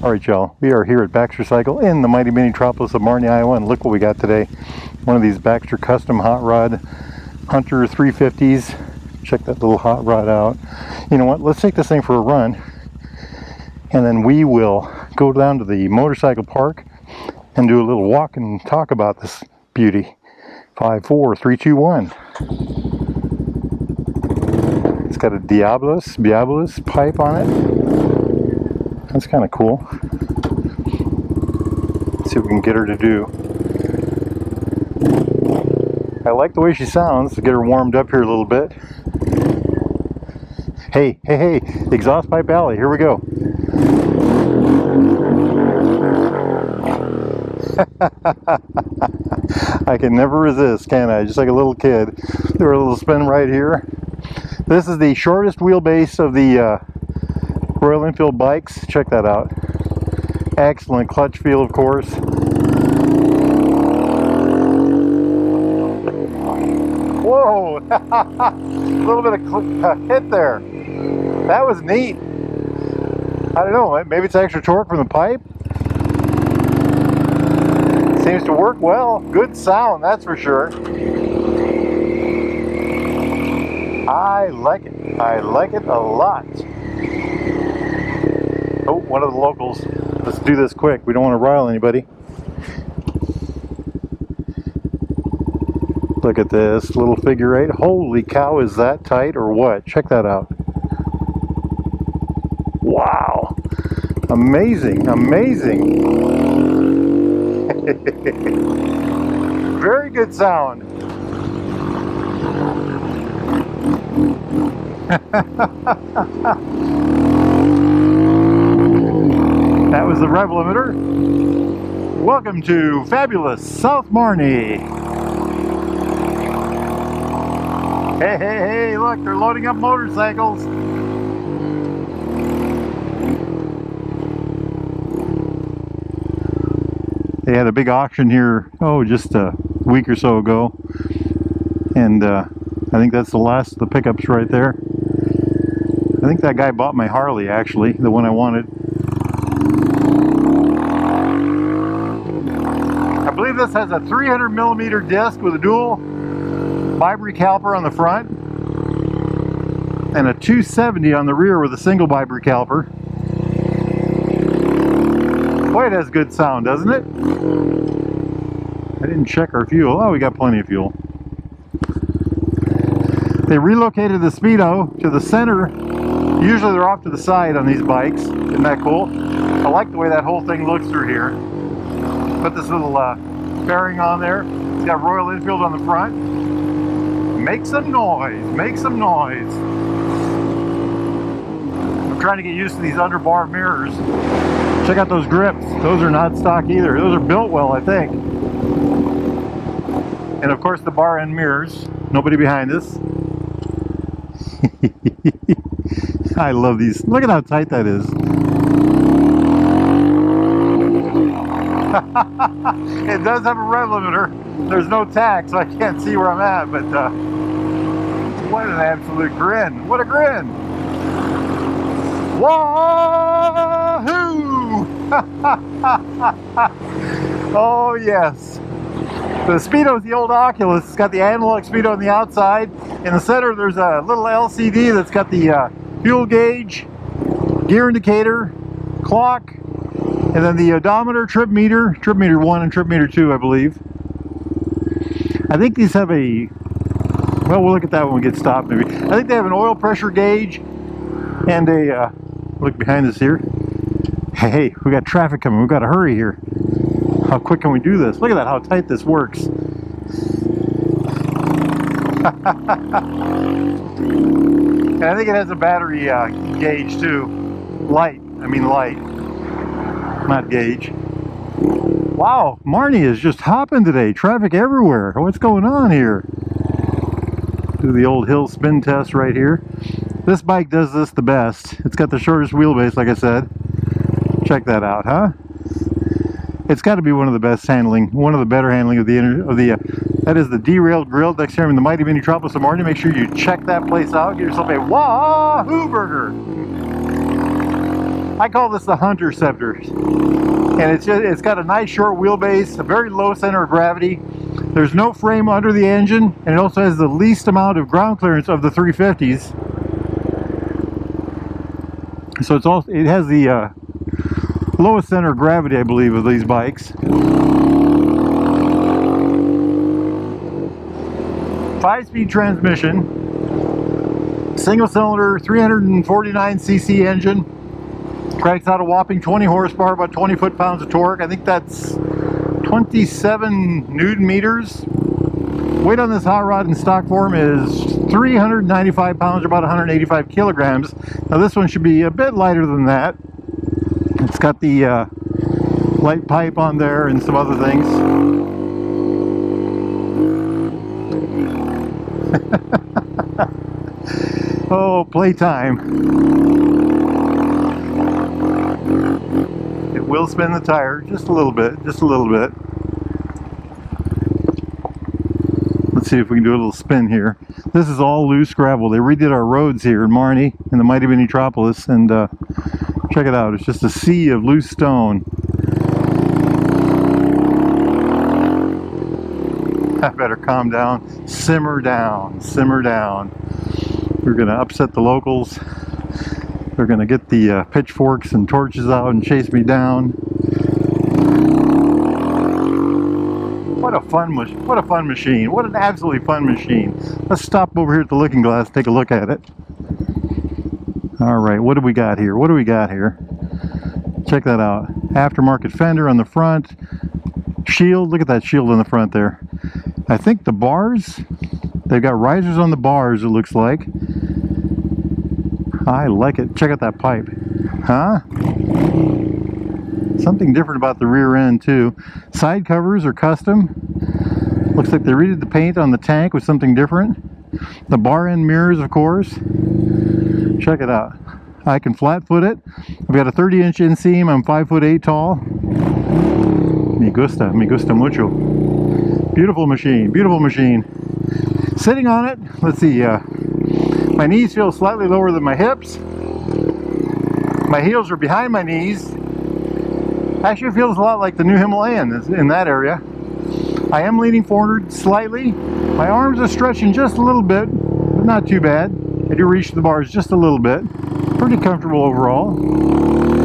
Alright y'all, we are here at Baxter Cycle in the mighty metropolis of Marnie, Iowa, and look what we got today. One of these Baxter custom hot rod Hunter 350s. Check that little hot rod out. You know what, let's take this thing for a run, and then we will go down to the motorcycle park and do a little walk and talk about this beauty. 5, 4, 3, 2, 1. It's got a Diablos pipe on it. That's kind of cool. Let's see what we can get her to do. I like the way she sounds, to get her warmed up here a little bit. Hey, exhaust pipe alley, here we go. I can never resist, can I? Just like a little kid. Do a little spin right here. This is the shortest wheelbase of the Royal Enfield bikes. Check that out. Excellent clutch feel, of course. Whoa! A little bit of hit there. That was neat. I don't know, maybe it's extra torque from the pipe. Seems to work well. Good sound, that's for sure. I like it. I like it a lot. Oh, one of the locals. Let's do this quick. We don't want to rile anybody. Look at this little figure eight. Holy cow, is that tight or what? Check that out. Wow. Amazing, amazing. Very good sound. That was the rev limiter. Welcome to fabulous South Marnie. Hey, look, they're loading up motorcycles. They had a big auction here, just a week or so ago. And I think that's the last of the pickups right there. I think that guy bought my Harley, actually, the one I wanted. I believe this has a 300mm disc with a dual Vibri caliper on the front and a 270 on the rear with a single Vibri caliper. Boy, it has good sound, doesn't it? I didn't check our fuel. Oh, we got plenty of fuel. They relocated the speedo to the center. Usually they're off to the side on these bikes. Isn't that cool? I like the way that whole thing looks through here. Put this little fairing on there. It's got Royal Enfield on the front. Make some noise, make some noise. I'm trying to get used to these underbar mirrors. Check out those grips. Those are not stock either. Those are built well, I think. And of course the bar end mirrors. Nobody behind us. I love these. Look at how tight that is. It does have a rev limiter. There's no tach, so I can't see where I'm at, but what an absolute grin. What a grin. Wahoo! Oh yes. The speedo is the old Oculus. It's got the analog speedo on the outside. In the center there's a little LCD that's got the fuel gauge, gear indicator, clock, and then the odometer, trip meter 1 and trip meter 2, I believe. I think these have a, well, we'll look at that when we get stopped maybe. I think they have an oil pressure gauge and a, look behind us here. Hey, we got traffic coming. We've got to hurry here. How quick can we do this? Look at that, how tight this works. And I think it has a battery gauge too. Light, not gauge. Wow, Marnie is just hopping today. Traffic everywhere. What's going on here? Do the old hill spin test right here. This bike does this the best. It's got the shortest wheelbase, like I said. Check that out, huh? It's got to be one of the best handling, one of the better handling of the that is the Derailed Grill next here in the mighty metropolis of Marnie. Make sure you check that place out. Get yourself a Wahoo burger. I call this the Hunter Scepter. And it's got a nice short wheelbase, a very low center of gravity. There's no frame under the engine, and it also has the least amount of ground clearance of the 350s. So it has the lowest center of gravity, I believe, of these bikes. 5-speed transmission, single cylinder, 349cc engine, cranks out a whopping 20 horsepower, about 20 foot-pounds of torque. I think that's 27 Newton meters. Weight on this hot rod in stock form is 395 pounds, or about 185 kilograms. Now this one should be a bit lighter than that. It's got the light pipe on there and some other things. Oh, playtime. It will spin the tire just a little bit, just a little bit. Let's see if we can do a little spin here. This is all loose gravel. They redid our roads here in Marnie, in the mighty Minneapolis, and check it out. It's just a sea of loose stone. I better calm down. Simmer down. Simmer down. We're going to upset the locals. They're going to get the pitchforks and torches out and chase me down. What a fun machine. What an absolutely fun machine. Let's stop over here at the looking glass and take a look at it. All right, what do we got here? What do we got here? Check that out. Aftermarket fender on the front. Shield, look at that shield on the front there. I think the bars, they've got risers on the bars, it looks like. I like it. Check out that pipe. Huh? Something different about the rear end too. Side covers are custom. Looks like they redid the paint on the tank with something different. The bar end mirrors, of course. Check it out. I can flat foot it. I've got a 30-inch inseam. I'm 5'8" tall. Me gusta mucho. Beautiful machine, beautiful machine. Sitting on it, let's see, my knees feel slightly lower than my hips. My heels are behind my knees. Actually, it feels a lot like the new Himalayan in that area. I am leaning forward slightly. My arms are stretching just a little bit, but not too bad. I do reach the bars just a little bit. Pretty comfortable overall.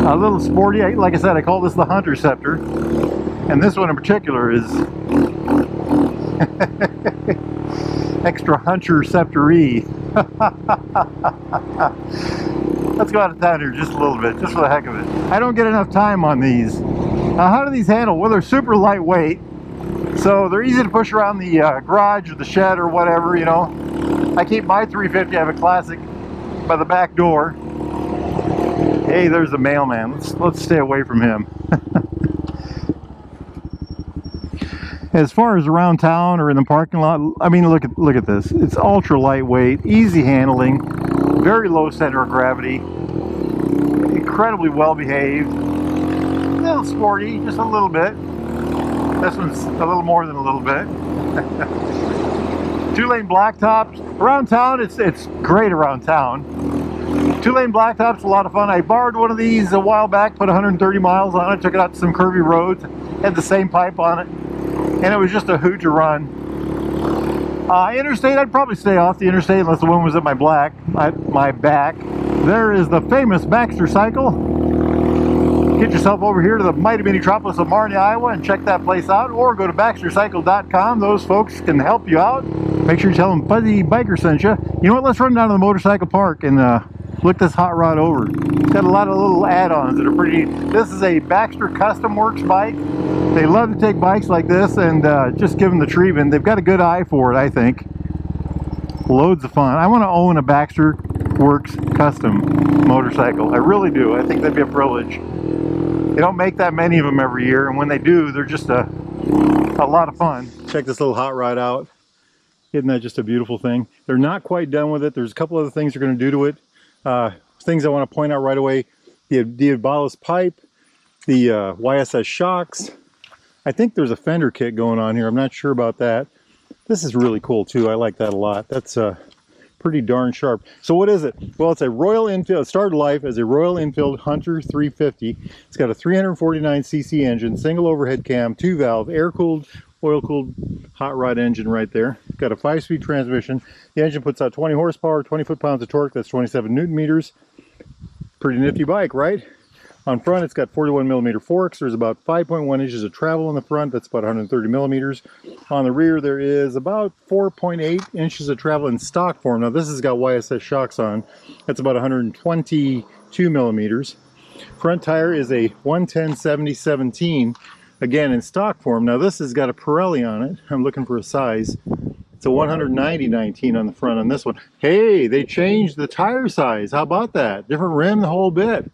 A little sporty. Like I said, I call this the Hunter Scepter. And this one in particular is extra Hunter Scepter-y. Let's go out of town here just a little bit, just for the heck of it. I don't get enough time on these. Now, how do these handle? Well, they're super lightweight, so they're easy to push around the garage or the shed or whatever, you know. I keep my 350, I have a classic, by the back door. Hey, there's the mailman. Let's stay away from him. As far as around town or in the parking lot, I mean, look at this. It's ultra lightweight, easy handling, very low center of gravity, incredibly well behaved, a little sporty, just a little bit. This one's a little more than a little bit. 2-lane blacktops. Around town, it's great around town. 2-lane blacktops, a lot of fun. I borrowed one of these a while back, put 130 miles on it, took it out to some curvy roads, had the same pipe on it. And it was just a hoot to run. Interstate, I'd probably stay off the interstate unless the wind was at my back. There is the famous Baxter cycle. Get yourself over here to the mighty Minneapolis of Marnie, Iowa, and check that place out, or go to baxtercycle.com. Those folks can help you out. Make sure you tell them Fuzzy Biker sent you. You know what? Let's run down to the motorcycle park and look this hot rod over. It's got a lot of little add-ons that are pretty neat. This is a Baxter Custom Works bike. They love to take bikes like this and just give them the treatment. They've got a good eye for it, I think. Loads of fun. I want to own a Baxter Works custom motorcycle. I really do. I think that'd be a privilege. They don't make that many of them every year, and when they do, they're just a lot of fun. Check this little hot rod out. Isn't that just a beautiful thing? They're not quite done with it. There's a couple other things they're going to do to it. Things I want to point out right away. The ballast pipe, the YSS shocks. I think there's a fender kit going on here. I'm not sure about that. This is really cool too. I like that a lot. That's pretty darn sharp. So what is it? Well, it's a Royal Enfield. It started life as a Royal Enfield Hunter 350. It's got a 349cc engine, single overhead cam, 2-valve, air-cooled, oil-cooled hot rod engine right there. Got a 5-speed transmission. The engine puts out 20 horsepower, 20 foot-pounds of torque. That's 27 newton meters. Pretty nifty bike, right? On front, it's got 41mm forks. There's about 5.1 inches of travel on the front. That's about 130 millimeters. On the rear, there is about 4.8 inches of travel in stock form. Now, this has got YSS shocks on. That's about 122 millimeters. Front tire is a 110/70/17, again in stock form. Now, this has got a Pirelli on it. I'm looking for a size. It's a 190/19 on the front on this one. Hey, they changed the tire size. How about that? Different rim, the whole bit.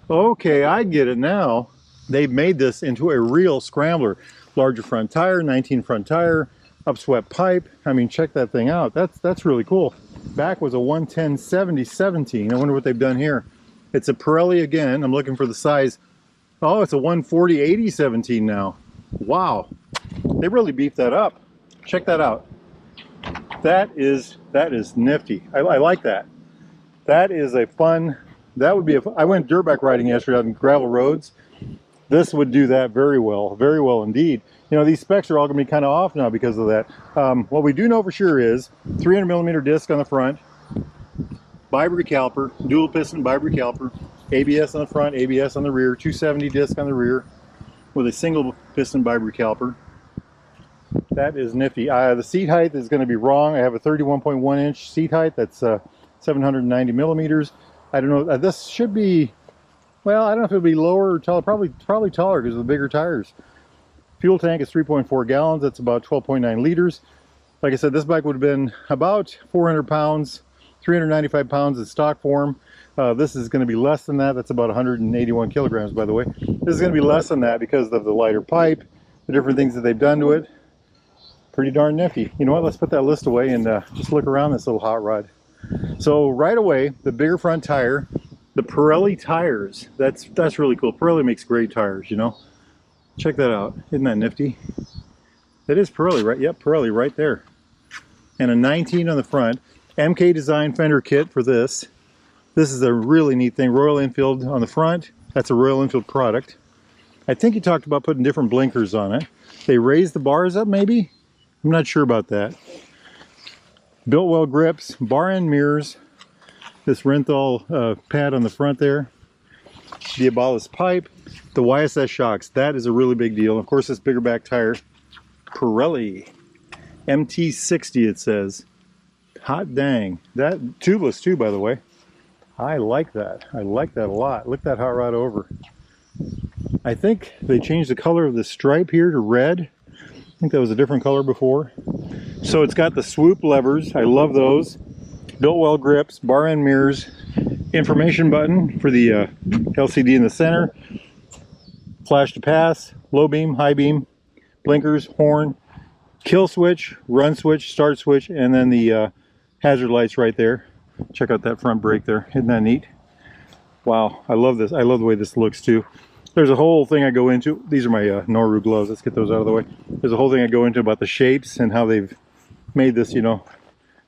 Okay, I get it now. They've made this into a real Scrambler. Larger front tire, 19 front tire, upswept pipe. I mean, check that thing out. That's really cool. Back was a 110/70/17. I wonder what they've done here. It's a Pirelli again. I'm looking for the size. Oh, it's a 140/80/17 now. Wow. They really beefed that up. Check that out. That is nifty. I like that. That is a fun. That would be I went dirtback riding yesterday on gravel roads. This would do that very well indeed. You know, these specs are all going to be kind of off now because of that. What we do know for sure is 300mm disc on the front, bi-brake caliper, dual piston bi-brake caliper, ABS on the front, ABS on the rear, 270 disc on the rear with a single piston bi-brake caliper. That is nifty. The seat height is going to be wrong. I have a 31.1 inch seat height. That's 790 millimeters. I don't know. This should be, well, I don't know if it'll be lower or taller. Probably taller because of the bigger tires. Fuel tank is 3.4 gallons. That's about 12.9 liters. Like I said, this bike would have been about 400 pounds, 395 pounds in stock form. This is going to be less than that. That's about 181 kilograms, by the way. This is going to be less than that because of the lighter pipe, the different things that they've done to it. Pretty darn nifty. You know what? Let's put that list away and just look around this little hot rod. So right away, the bigger front tire, the Pirelli tires. That's really cool. Pirelli makes great tires, you know. Check that out. Isn't that nifty? That is Pirelli, right? Yep, Pirelli right there. And a 19 on the front. MK design fender kit for this. This is a really neat thing. Royal Enfield on the front. That's a Royal Enfield product. I think he talked about putting different blinkers on it. They raised the bars up maybe? I'm not sure about that. Built-well grips, bar end mirrors, this Renthal pad on the front there, the Abalis pipe, the YSS shocks. That is a really big deal. Of course, this bigger back tire, Pirelli MT60 it says. Hot dang. That tubeless too, by the way. I like that. I like that a lot. Look that hot rod over. I think they changed the color of the stripe here to red. I think that was a different color before. So it's got the swoop levers. I love those. Built-well grips, bar end mirrors, information button for the LCD in the center, flash to pass, low beam, high beam, blinkers, horn, kill switch, run switch, start switch, and then the hazard lights right there. Check out that front brake there. Isn't that neat? Wow, I love this. I love the way this looks too. There's a whole thing I go into. These are my Noru gloves. Let's get those out of the way. There's a whole thing I go into about the shapes and how they've made this, you know,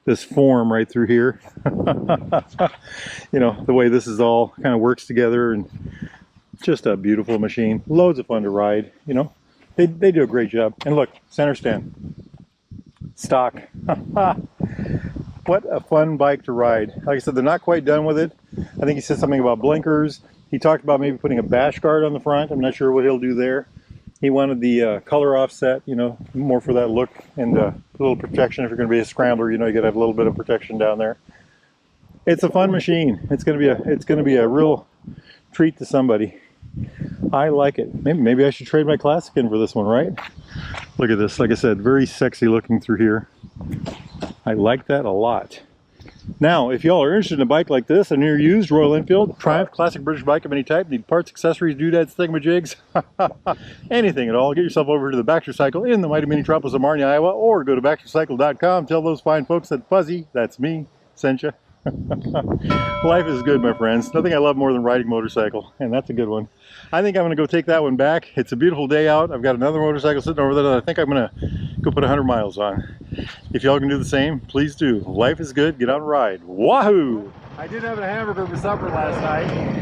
this form right through here. You know, the way this is all kind of works together, and just a beautiful machine. Loads of fun to ride, you know. They do a great job. And look, center stand. Stock. What a fun bike to ride. Like I said, they're not quite done with it. I think he said something about blinkers. He talked about maybe putting a bash guard on the front. I'm not sure what he'll do there. He wanted the color offset, you know, more for that look, and a little protection. If you're going to be a Scrambler, you know, you got to have a little bit of protection down there. It's a fun machine. It's going to be a real treat to somebody. I like it. Maybe I should trade my Classic in for this one, right? Look at this. Like I said, very sexy looking through here. I like that a lot. Now, if y'all are interested in a bike like this, a near used Royal Enfield, Triumph, classic British bike of any type, need parts, accessories, doodads, thingamajigs, anything at all, get yourself over to the Baxter Cycle in the mighty metropolis of Marnie, Iowa, or go to BaxterCycle.com. Tell those fine folks that Fuzzy, that's me, sent you. Life is good, my friends. Nothing I love more than riding motorcycle, and that's a good one. I think I'm going to go take that one back. It's a beautiful day out. I've got another motorcycle sitting over there that I think I'm going to go put 100 miles on. If y'all can do the same, please do. Life is good. Get out and ride. Wahoo! I did have a hamburger for supper last night.